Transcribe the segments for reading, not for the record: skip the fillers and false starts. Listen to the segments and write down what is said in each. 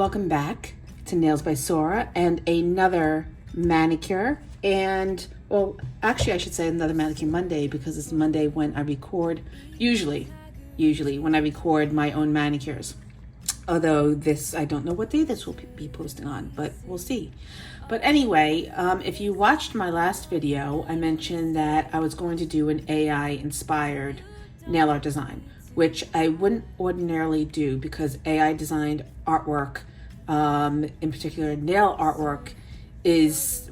welcome back to Nails by Sora and another manicure. And, well, actually I should say another Manicure Monday because it's Monday when I record, usually when I record my own manicures. Although this, I don't know what day this will be posting on, but we'll see. But anyway, if you watched my last video, I mentioned that I was going to do an AI-inspired nail art design, which I wouldn't ordinarily do because AI designed artwork, in particular nail artwork,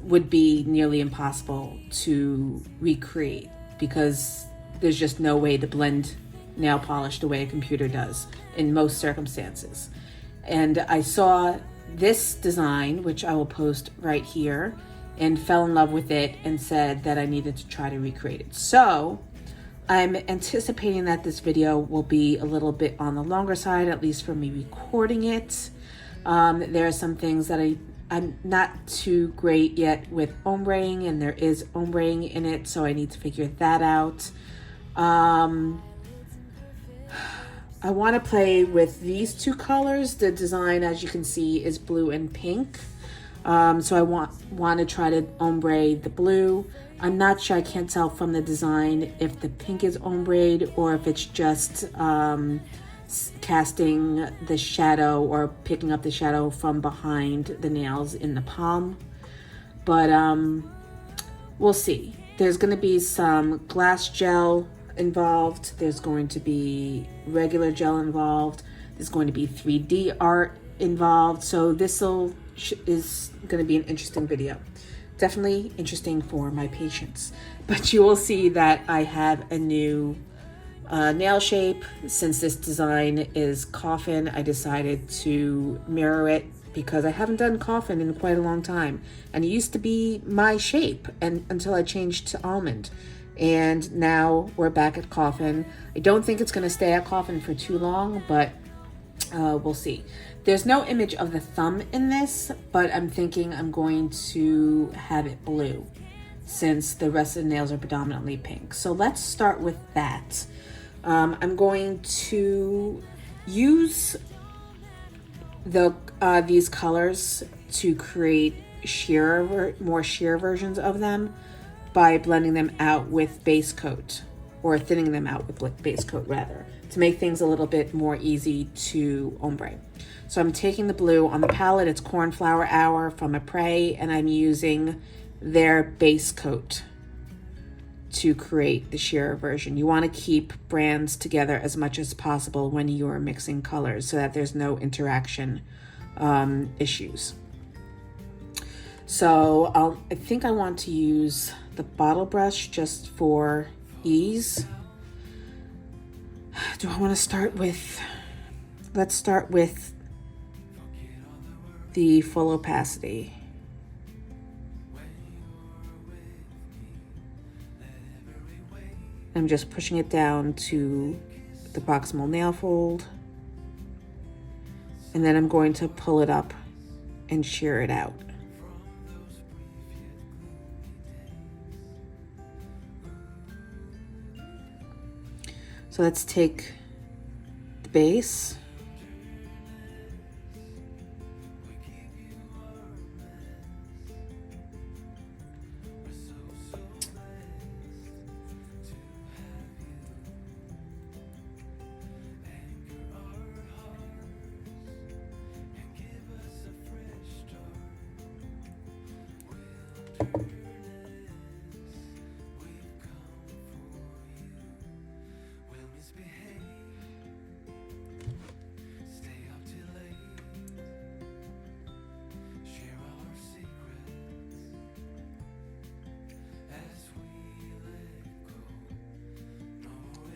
would be nearly impossible to recreate because there's just no way to blend nail polish the way a computer does in most circumstances. And I saw this design, which I will post right here, and fell in love with it and said that I needed to try to recreate it. So I'm anticipating that this video will be a little bit on the longer side, at least for me recording it. There are some things that I'm not too great yet with ombreing, and there is ombreing in it, so I need to figure that out. I want to play with these two colors. The design, as you can see, is blue and pink. So I want to try to ombre the blue. I'm not sure, I can't tell from the design if the pink is ombreed or if it's just casting the shadow or picking up the shadow from behind the nails in the palm. But we'll see. There's going to be some glass gel involved. There's going to be regular gel involved. There's going to be 3D art involved. So this is going to be an interesting video. Definitely interesting for my patients. But you will see that I have a new nail shape. Since this design is coffin, I decided to mirror it because I haven't done coffin in quite a long time. And it used to be my shape until I changed to almond. And now we're back at coffin. I don't think it's going to stay at coffin for too long, but we'll see. There's no image of the thumb in this, but I'm thinking I'm going to have it blue since the rest of the nails are predominantly pink. So let's start with that. I'm going to use these colors to create more sheer versions of them by blending them out with base coat, or thinning them out with base coat rather, to make things a little bit more easy to ombre. So I'm taking the blue on the palette. It's Cornflower Hour from Apres, and I'm using their base coat to create the sheer version. You want to keep brands together as much as possible when you are mixing colors so that there's no interaction issues. So I think I want to use the bottle brush just for ease. Do I want to start with, let's start with the full opacity. I'm just pushing it down to the proximal nail fold. And then I'm going to pull it up and shear it out. So let's take the base.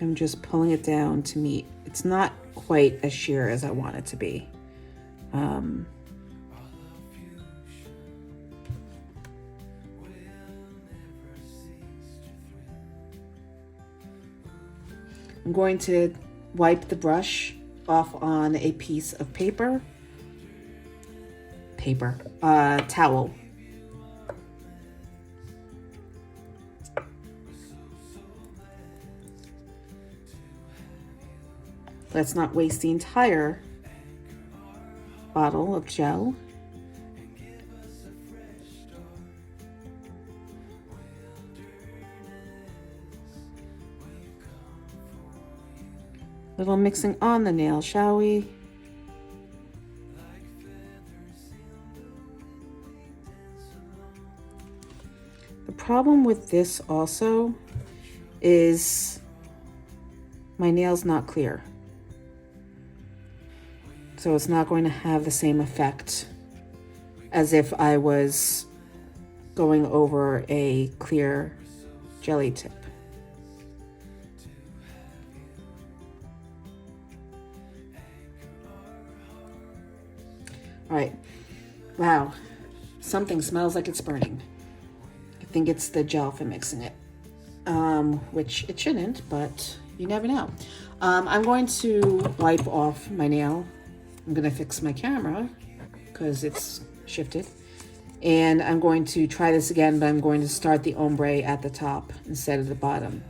I'm just pulling it down to meet. It's not quite as sheer as I want it to be. I'm going to wipe the brush off on a piece of towel. Let's not waste the entire bottle of gel. Little mixing on the nail, shall we? The problem with this also is my nail's not clear. So it's not going to have the same effect as if I was going over a clear jelly tip. All right, wow, something smells like it's burning. I think it's the gel for mixing it, which it shouldn't, but you never know. I'm going to wipe off my nail. I'm gonna fix my camera because it's shifted. And I'm going to try this again, but I'm going to start the ombre at the top instead of the bottom.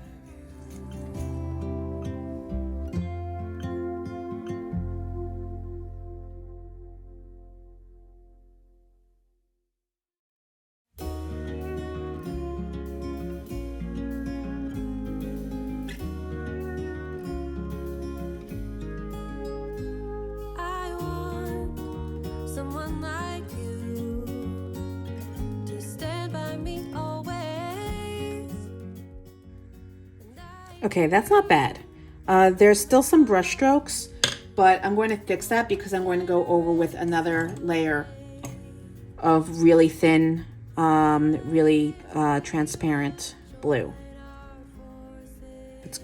Okay, that's not bad. There's still some brush strokes, but I'm going to fix that because I'm going to go over with another layer of really thin, really transparent blue. Let's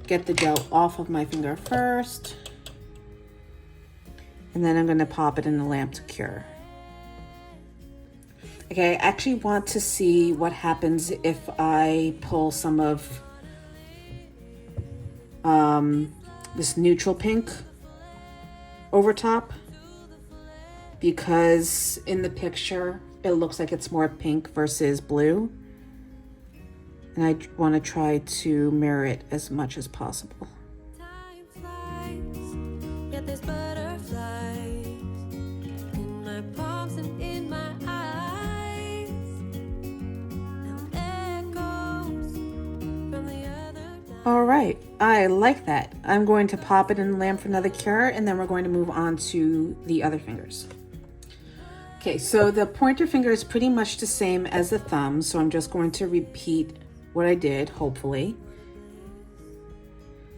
get the gel off of my finger first, and then I'm going to pop it in the lamp to cure. Okay, I actually want to see what happens if I pull some of this neutral pink over top, because in the picture it looks like it's more pink versus blue, and I want to try to mirror it as much as possible. All right, I like that. I'm going to pop it in the lamp for another cure, and then we're going to move on to the other fingers. Okay, so the pointer finger is pretty much the same as the thumb, so I'm just going to repeat what I did, hopefully.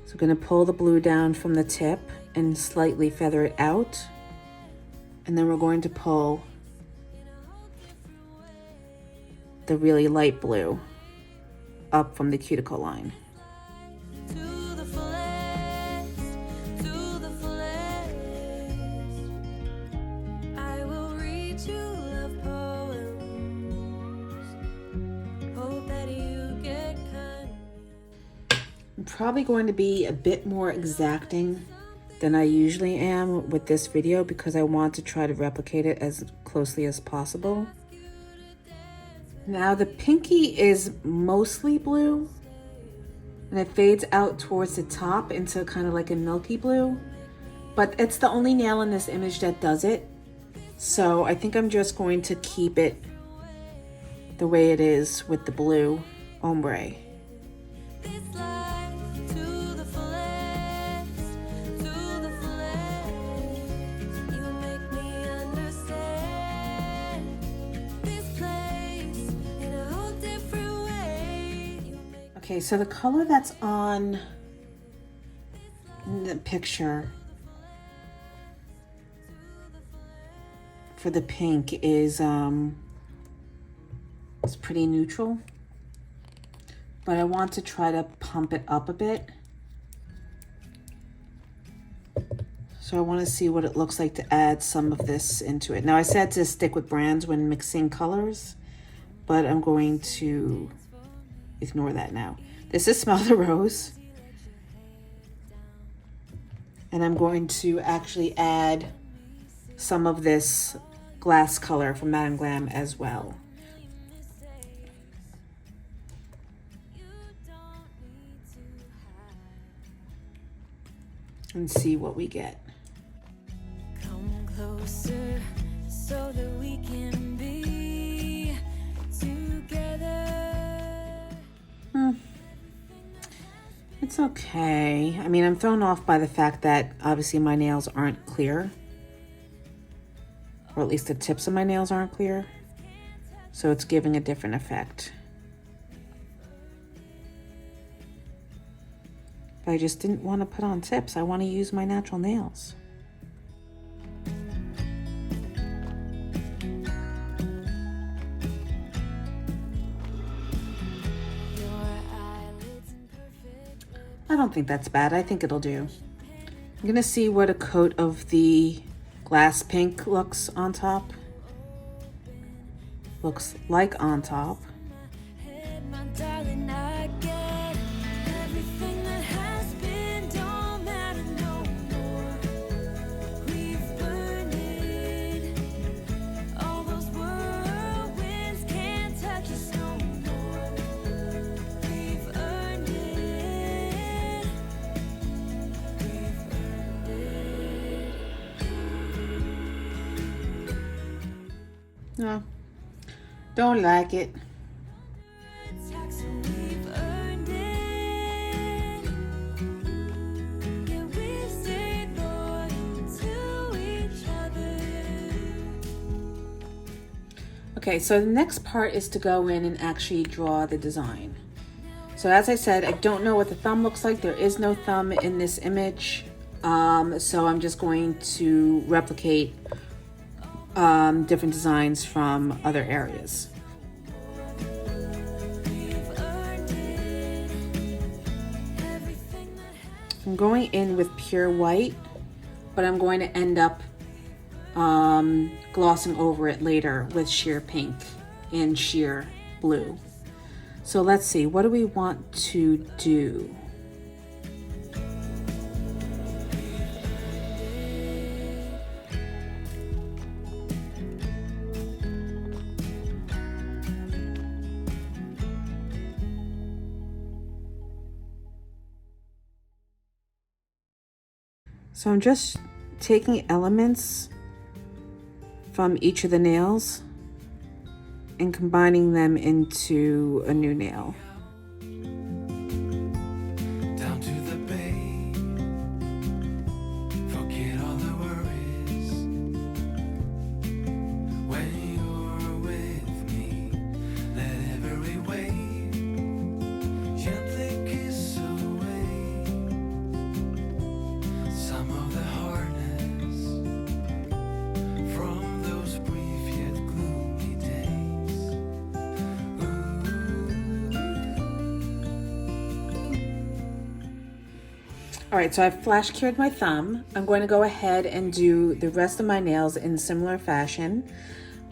So I'm going to pull the blue down from the tip and slightly feather it out. And then we're going to pull the really light blue up from the cuticle line. I'm probably going to be a bit more exacting than I usually am with this video because I want to try to replicate it as closely as possible. Now the pinky is mostly blue, and it fades out towards the top into kind of like a milky blue, but it's the only nail in this image that does it. So I think I'm just going to keep it the way it is with the blue ombre. Okay, so the color that's on the picture for the pink is it's pretty neutral, but I want to try to pump it up a bit. So I want to see what it looks like to add some of this into it. Now I said to stick with brands when mixing colors, but I'm going to ignore that now. This is Smell the Rose. And I'm going to actually add some of this glass color from Madame Glam as well. And see what we get. closer so that we can be together. It's okay. I mean, I'm thrown off by the fact that obviously my nails aren't clear. Or at least the tips of my nails aren't clear. So it's giving a different effect. But I just didn't want to put on tips. I want to use my natural nails. I don't think that's bad. I think it'll do. I'm gonna see what a coat of the glass pink looks on top. Looks like on top. No, don't like it. Okay, so the next part is to go in and actually draw the design. So as I said, I don't know what the thumb looks like. There is no thumb in this image. So I'm just going to replicate different designs from other areas. I'm going in with pure white, but I'm going to end up glossing over it later with sheer pink and sheer blue. So let's see, what do we want to do? So I'm just taking elements from each of the nails and combining them into a new nail. Down to the bay, forget all the worries. When you're with me, let every wave gently kiss away some of the hardness from those brief yet gloomy days. All right, so I've flash cured my thumb. I'm going to go ahead and do the rest of my nails in similar fashion.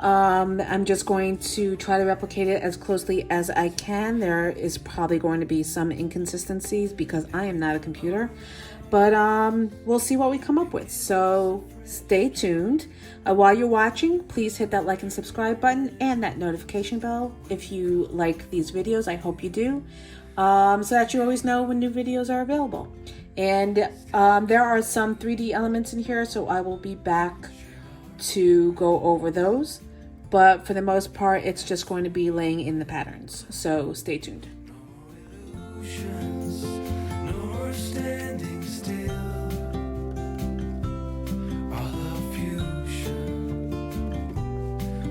I'm just going to try to replicate it as closely as I can. There is probably going to be some inconsistencies because I am not a computer, but we'll see what we come up with. So stay tuned. While you're watching, please hit that like and subscribe button and that notification bell if you like these videos. I hope you do, so that you always know when new videos are available. And there are some 3D elements in here, so I will be back to go over those. But for the most part, it's just going to be laying in the patterns. So stay tuned. Illusions, nor standing still. All of fusion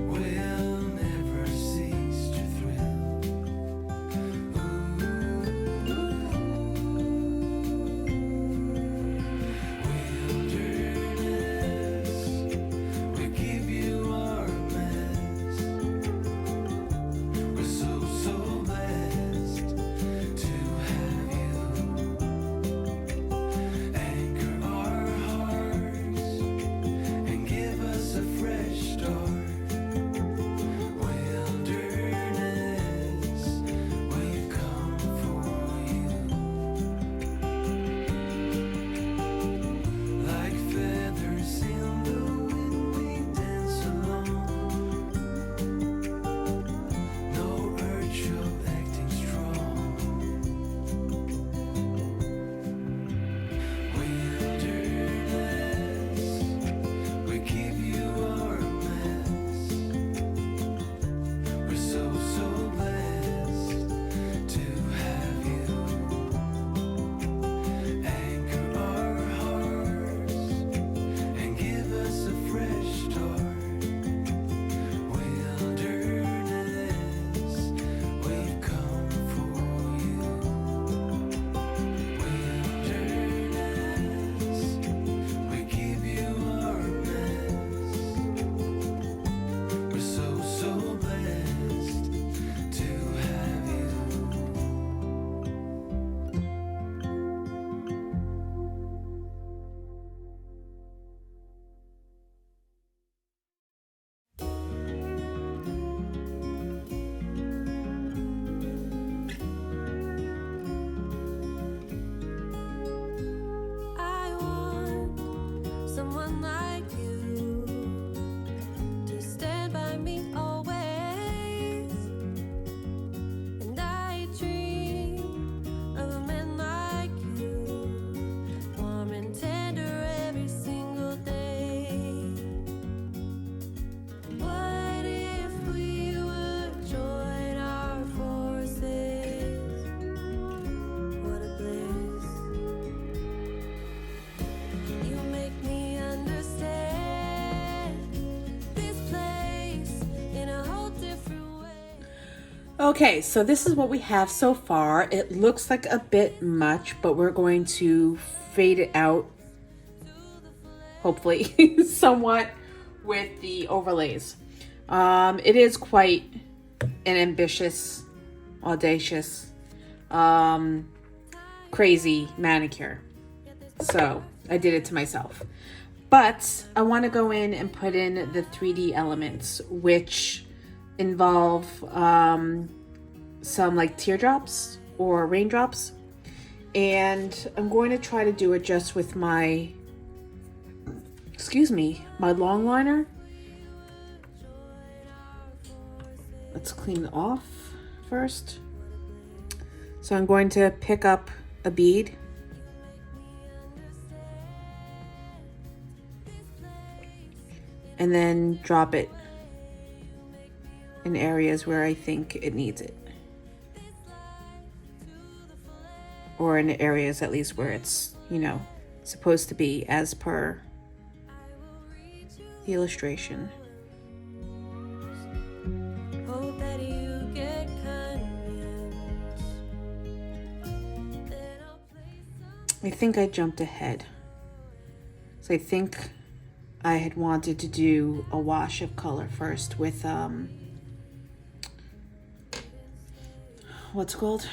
will never cease to thrill. Wilderness, we give you our mess. We're so blessed to have you. someone like you to stand by me always. And I dream of a man like you, warm and tender every single day. What if we would join our forces? What a bliss. You make me understand this place in a whole different way. Okay, so this is what we have so far. It looks like a bit much, but we're going to fade it out, hopefully, somewhat with the overlays. It is quite an ambitious, audacious, crazy manicure. So I did it to myself. But I want to go in and put in the 3D elements, which involve some like teardrops or raindrops. And I'm going to try to do it just with my, my long liner. Let's clean it off first. So I'm going to pick up a bead. And then drop it in areas where I think it needs it. Or in areas at least where it's, supposed to be as per the illustration. Hope that you get convinced that I'll play some. I think I jumped ahead. So I think I had wanted to do a wash of color first with, what's it called?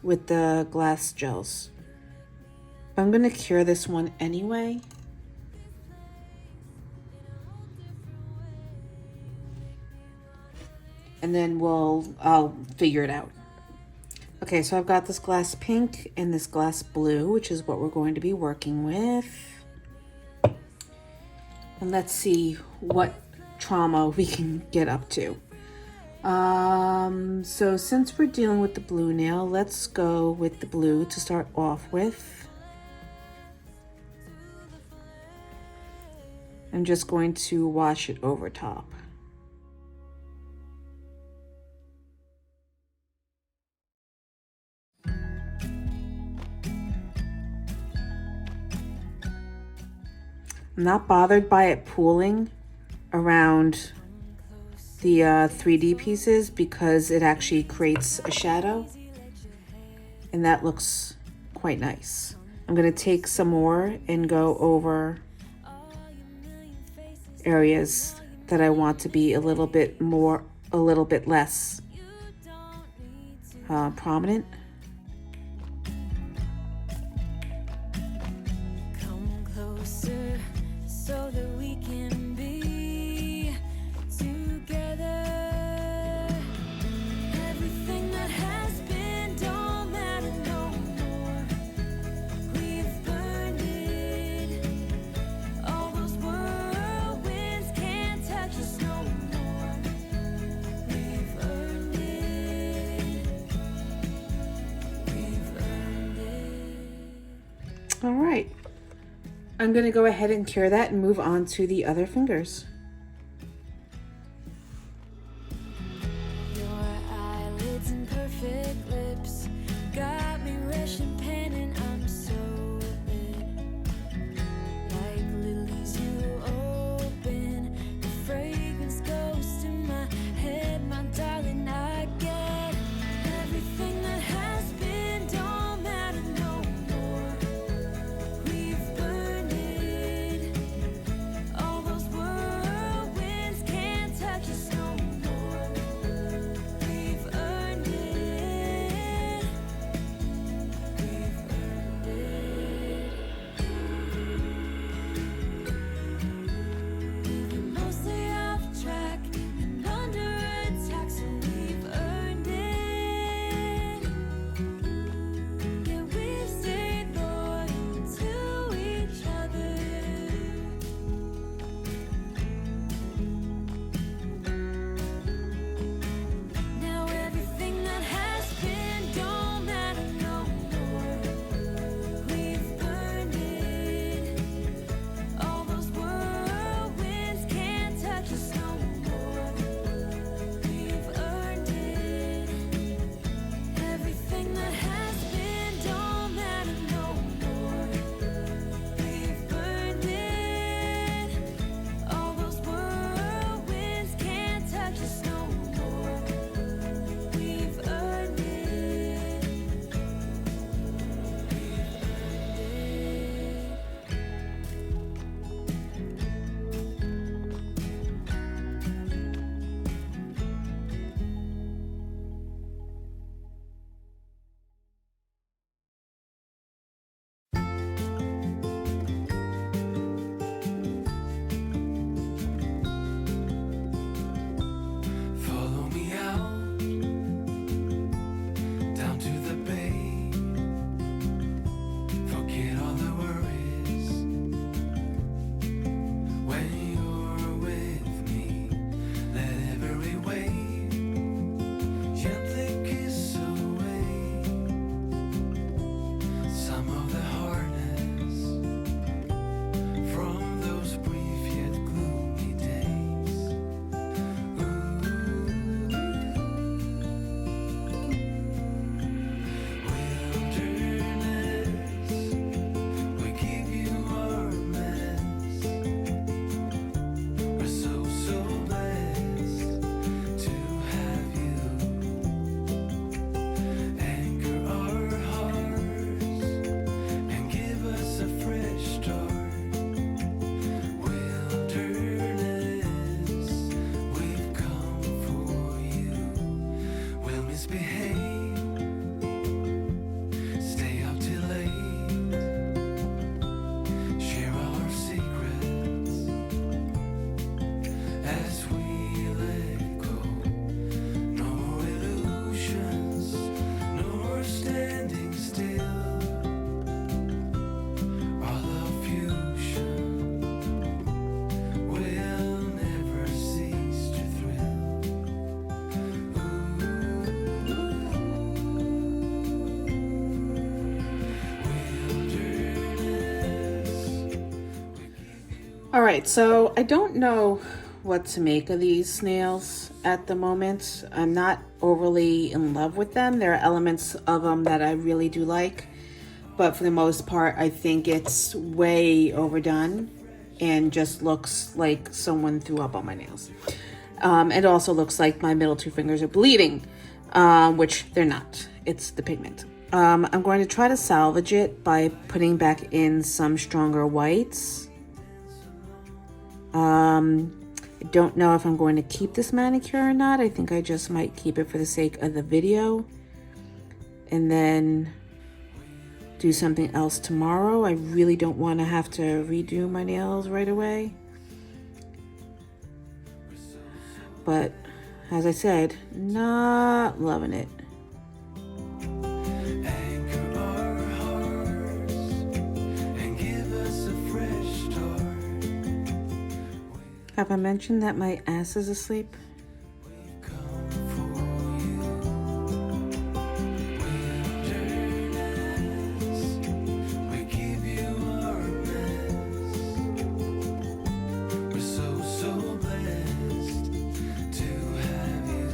With the glass gels. But I'm gonna cure this one anyway. And then I'll figure it out. Okay, so I've got this glass pink and this glass blue, which is what we're going to be working with. And let's see what trauma we can get up to. So since we're dealing with the blue nail, let's go with the blue to start off with. I'm just going to wash it over top. I'm not bothered by it pooling around the 3D pieces because it actually creates a shadow and that looks quite nice. I'm going to take some more and go over areas that I want to be a little bit less prominent. Come closer so that we can be together. Everything that has been don't matter no more. We've burned it. All those whirlwinds can't touch us no more. We've earned it. We've earned it. All right. I'm going to go ahead and cure that and move on to the other fingers. Your eyelids and perfect lips got me rushing, panting. I'm so lit. Like lilies you open, the fragrance goes to my head, my darling. I get everything that has been don't matter no more. We've burned it. All those words All right, so I don't know what to make of these nails at the moment. I'm not overly in love with them. There are elements of them that I really do like, but for the most part, I think it's way overdone and just looks like someone threw up on my nails. It also looks like my middle two fingers are bleeding, which they're not. It's the pigment. I'm going to try to salvage it by putting back in some stronger whites. I don't know if I'm going to keep this manicure or not. I think I just might keep it for the sake of the video and then do something else tomorrow. I really don't want to have to redo my nails right away. But as I said, not loving it. Anchor our hearts and give us a fresh start. Have I mentioned that my ass is asleep? Come for you. Wilderness, we give you our best. We're so blessed to have you.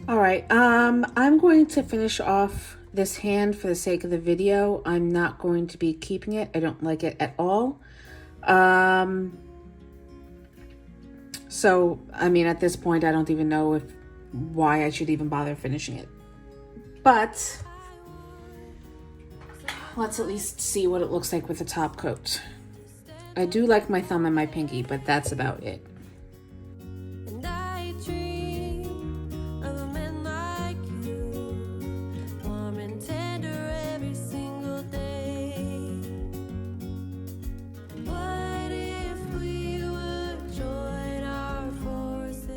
All right, I'm going to finish off this hand for the sake of the video. I'm not going to be keeping it. I don't like it at all. So, I mean, at this point, I don't even know why I should even bother finishing it. But let's at least see what it looks like with the top coat. I do like my thumb and my pinky, but that's about it. And I dream of a man like you, warm and tender every single day. What if we would join our forces?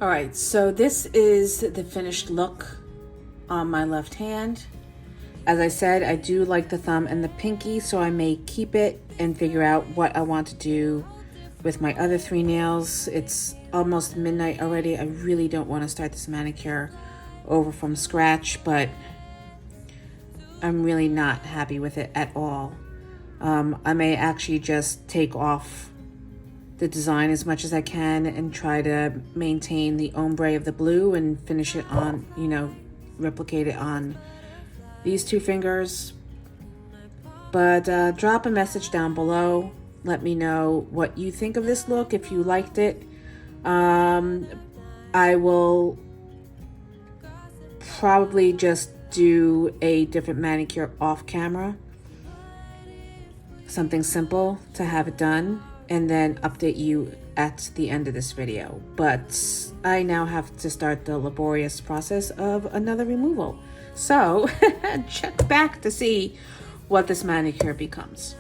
All right, so this is the finished look on my left hand. As I said, I do like the thumb and the pinky, so I may keep it and figure out what I want to do with my other three nails. It's almost midnight already. I really don't want to start this manicure over from scratch, but I'm really not happy with it at all. I may actually just take off the design as much as I can and try to maintain the ombre of the blue and finish it on, replicate it on these two fingers. But drop a message down below. Let me know what you think of this look, if you liked it. I will probably just do a different manicure off camera. Something simple to have it done, and then update you at the end of this video. But I now have to start the laborious process of another removal. So check back to see what this manicure becomes.